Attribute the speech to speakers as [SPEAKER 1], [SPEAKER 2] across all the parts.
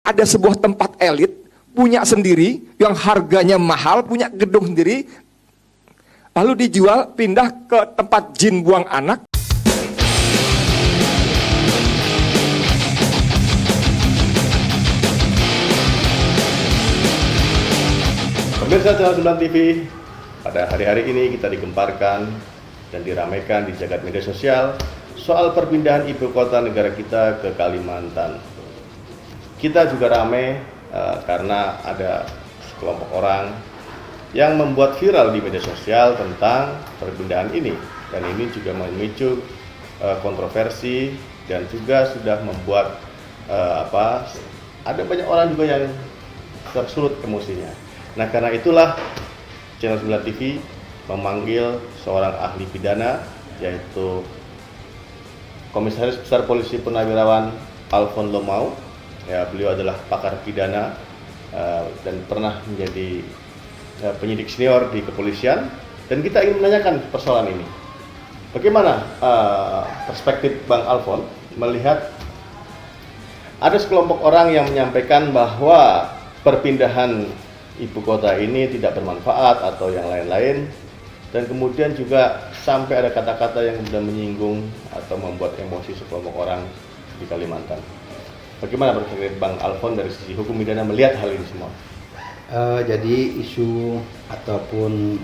[SPEAKER 1] ada sebuah tempat elit punya sendiri yang harganya mahal, punya gedung sendiri, lalu dijual pindah ke tempat jin buang anak.
[SPEAKER 2] Pemirsa Channel 9 TV, pada hari-hari ini kita digemparkan dan diramaikan di jagat media sosial soal perpindahan ibu kota negara kita ke Kalimantan. Kita juga ramai karena ada sekelompok orang yang membuat viral di media sosial tentang perpindahan ini, dan ini juga memicu kontroversi dan juga sudah membuat ada banyak orang juga yang tersulut emosinya. Nah, karena itulah Channel 9 TV memanggil seorang ahli pidana, yaitu Komisaris Besar Polisi Purnawirawan Alfon Lomau. Ya, beliau adalah pakar pidana dan pernah menjadi penyidik senior di kepolisian. Dan kita ingin menanyakan persoalan ini. Bagaimana perspektif Bang Alfon melihat ada sekelompok orang yang menyampaikan bahwa perpindahan ibu kota ini tidak bermanfaat atau yang lain-lain, dan kemudian juga sampai ada kata-kata yang sudah menyinggung atau membuat emosi sekelompok orang di Kalimantan. Bagaimana perspektif Bang Alfon dari sisi hukum pidana melihat hal ini semua?
[SPEAKER 3] Jadi isu ataupun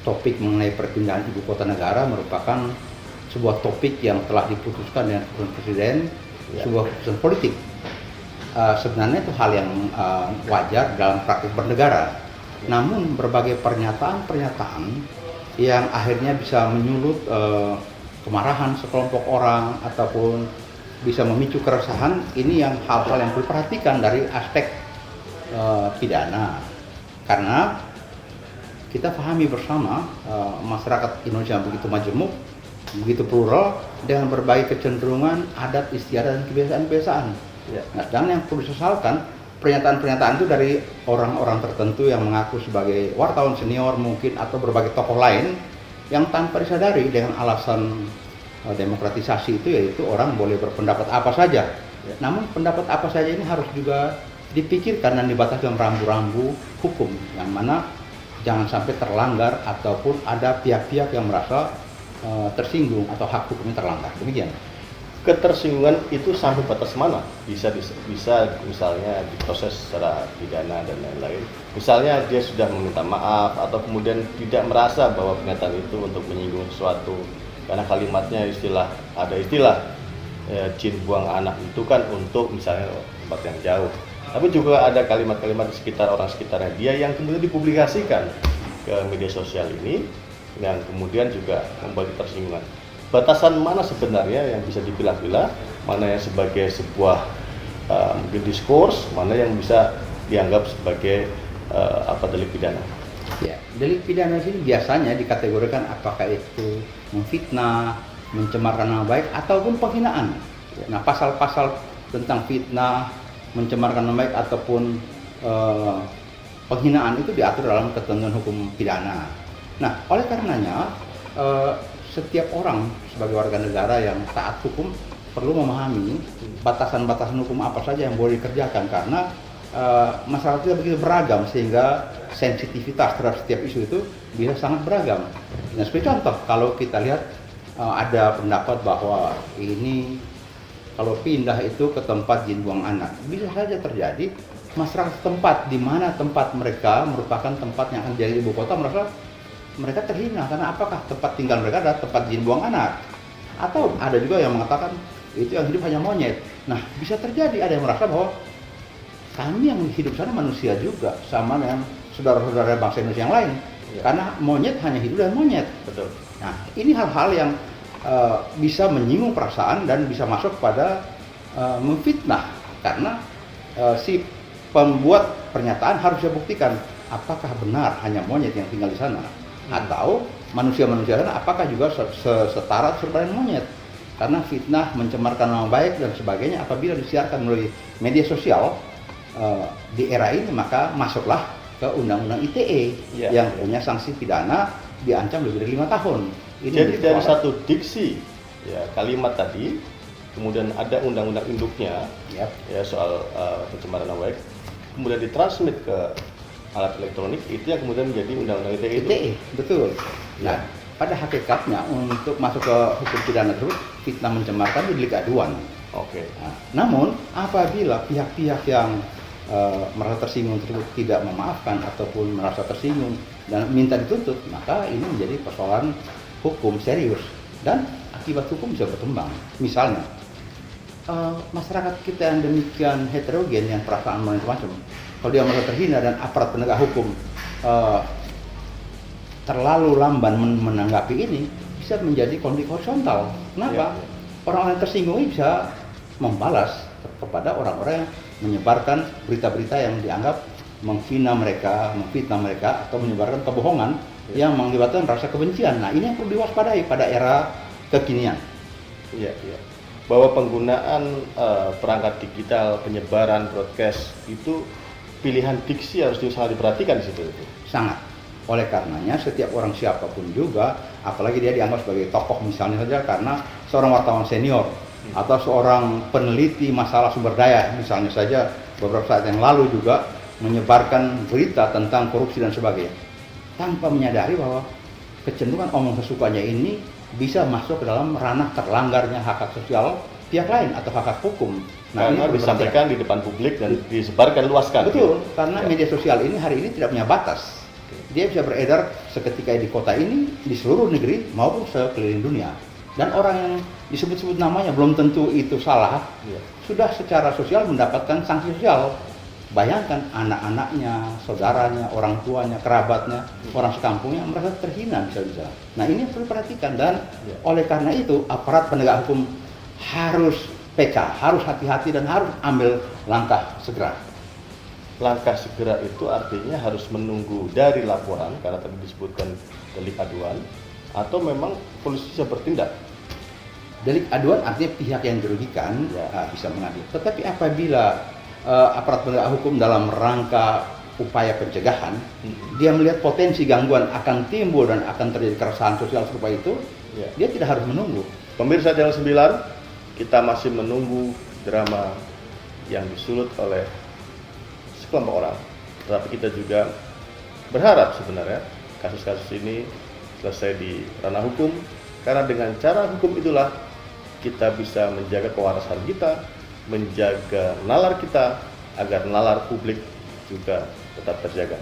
[SPEAKER 3] topik mengenai perpindahan ibu kota negara merupakan sebuah topik yang telah diputuskan dengan keputusan Presiden, sebuah keputusan politik. Sebenarnya itu hal yang wajar dalam praktik bernegara. Namun berbagai pernyataan-pernyataan yang akhirnya bisa menyulut kemarahan sekelompok orang ataupun bisa memicu keresahan, ini yang hal-hal yang perlu diperhatikan dari aspek pidana. Karena kita pahami bersama masyarakat Indonesia begitu majemuk, begitu plural, dengan berbagai kecenderungan adat istiadat dan kebiasaan-kebiasaan. Nah, dan yang perlu disesalkan, pernyataan-pernyataan itu dari orang-orang tertentu yang mengaku sebagai wartawan senior mungkin atau berbagai tokoh lain yang tanpa disadari dengan alasan demokratisasi itu, yaitu orang boleh berpendapat apa saja. Namun pendapat apa saja ini harus juga dipikirkan dan dibatasi dengan rambu-rambu hukum, yang mana jangan sampai terlanggar ataupun ada pihak-pihak yang merasa tersinggung atau hak hukumnya terlanggar. Demikian.
[SPEAKER 2] Ketersinggungan itu sampai batas mana? Bisa misalnya diproses secara pidana dan lain-lain. Misalnya dia sudah meminta maaf atau kemudian tidak merasa bahwa pernyataan itu untuk menyinggung sesuatu, karena kalimatnya ada istilah jin buang anak itu kan untuk misalnya tempat yang jauh. Tapi juga ada kalimat-kalimat di sekitar orang sekitarnya dia yang kemudian dipublikasikan ke media sosial ini, yang kemudian juga membuat ketersinggungan. Batasan mana sebenarnya yang bisa dipilah-pilah, mana yang sebagai sebuah mungkin diskurs, mana yang bisa dianggap sebagai delik pidana?
[SPEAKER 3] Ya, delik pidana sini biasanya dikategorikan apakah itu memfitnah, mencemarkan nama baik ataupun penghinaan. Nah, pasal-pasal tentang fitnah, mencemarkan nama baik ataupun penghinaan itu diatur dalam ketentuan hukum pidana. Nah, oleh karenanya setiap orang sebagai warga negara yang taat hukum perlu memahami batasan-batasan hukum apa saja yang boleh dikerjakan, karena masyarakat kita begitu beragam sehingga sensitivitas terhadap setiap isu itu bisa sangat beragam. Nah, sebagai contoh, kalau kita lihat ada pendapat bahwa ini kalau pindah itu ke tempat jin buang anak, bisa saja terjadi masyarakat setempat di mana tempat mereka merupakan tempat yang akan jadi ibu kota mereka terhina, karena apakah tempat tinggal mereka adalah tempat jin buang anak? Atau ada juga yang mengatakan itu yang hidup hanya monyet. Nah, bisa terjadi ada yang merasa bahwa kami yang hidup sana manusia juga, sama dengan saudara-saudara bangsa Indonesia yang lain. Karena monyet hanya hidup dan monyet.
[SPEAKER 2] Betul.
[SPEAKER 3] Nah, ini hal-hal yang bisa menyinggung perasaan dan bisa masuk pada memfitnah, karena si pembuat pernyataan harus dibuktikan apakah benar hanya monyet yang tinggal di sana, atau manusia-manusia sana apakah juga setara serupa dengan monyet. Karena fitnah, mencemarkan nama baik dan sebagainya apabila disiarkan melalui media sosial di era ini, maka masuklah ke Undang-Undang ITE yang punya sanksi pidana diancam lebih dari 5 tahun.
[SPEAKER 2] Jadi dari satu diksi kalimat tadi kemudian ada undang-undang induknya,
[SPEAKER 3] Yap.
[SPEAKER 2] ya soal pencemaran nama baik, kemudian ditransmit ke alat elektronik, itu yang kemudian menjadi undang-undang ITE itu.
[SPEAKER 3] ITE, betul.
[SPEAKER 2] Ya.
[SPEAKER 3] Nah, pada hakikatnya untuk masuk ke hukum pidana tersebut, fitnah mencemarkan itu delik aduan.
[SPEAKER 2] Oke.
[SPEAKER 3] Nah, namun apabila pihak-pihak yang merasa tersinggung tersebut tidak memaafkan ataupun merasa tersinggung dan minta dituntut, maka ini menjadi persoalan hukum serius dan akibat hukum bisa berkembang. Misalnya masyarakat kita yang demikian heterogen, yang perasaan macam-macam, kalau dia merasa terhina dan aparat penegak hukum terlalu lamban menanggapi ini, bisa menjadi konflik horizontal. Kenapa?
[SPEAKER 2] Ya.
[SPEAKER 3] Orang-orang yang tersinggung ini bisa membalas kepada orang-orang yang menyebarkan berita-berita yang dianggap menghina mereka, memfitnah mereka, atau menyebarkan kebohongan yang mengakibatkan rasa kebencian. Nah, ini yang perlu diwaspadai pada era kekinian.
[SPEAKER 2] Iya, iya. Bahwa penggunaan perangkat digital, penyebaran broadcast itu pilihan diksi harus sangat diperhatikan di situ.
[SPEAKER 3] Sangat. Oleh karenanya setiap orang siapapun juga, apalagi dia dianggap sebagai tokoh misalnya saja karena seorang wartawan senior atau seorang peneliti masalah sumber daya, misalnya saja beberapa saat yang lalu juga menyebarkan berita tentang korupsi dan sebagainya, tanpa menyadari bahwa kecenderungan omong sesukanya ini bisa masuk ke dalam ranah terlanggarnya hak-hak sosial pihak lain atau hak-hak hukum.
[SPEAKER 2] Nah, ini harus disampaikan di depan publik dan disebarkan luaskan.
[SPEAKER 3] Betul, karena
[SPEAKER 2] Ya.
[SPEAKER 3] media sosial ini hari ini tidak punya batas. Dia bisa beredar seketika di kota ini, di seluruh negeri maupun sekeliling dunia. Dan orang yang disebut-sebut namanya belum tentu itu salah,
[SPEAKER 2] Ya.
[SPEAKER 3] sudah secara sosial mendapatkan sanksi sosial. Bayangkan anak-anaknya, saudaranya, orang tuanya, kerabatnya, orang sekampungnya merasa terhina bisa-bisa. Nah, ini yang perlu diperhatikan dan
[SPEAKER 2] Ya.
[SPEAKER 3] oleh karena itu aparat penegak hukum harus peka, harus hati-hati dan harus ambil langkah segera.
[SPEAKER 2] Langkah segera itu artinya harus menunggu dari laporan, karena tadi disebutkan delik aduan, atau memang polisi bisa bertindak.
[SPEAKER 3] Delik aduan artinya pihak yang dirugikan
[SPEAKER 2] Ya.
[SPEAKER 3] bisa mengadil. Tetapi apabila aparat penegak hukum dalam rangka upaya pencegahan, dia melihat potensi gangguan akan timbul dan akan terjadi keresahan sosial serupa itu,
[SPEAKER 2] Ya.
[SPEAKER 3] dia tidak harus menunggu.
[SPEAKER 2] Pemirsa Channel 9, kita masih menunggu drama yang disulut oleh sekelompok orang. Tetapi kita juga berharap sebenarnya kasus-kasus ini selesai di ranah hukum, karena dengan cara hukum itulah kita bisa menjaga kewarasan kita, menjaga nalar kita, agar nalar publik juga tetap terjaga.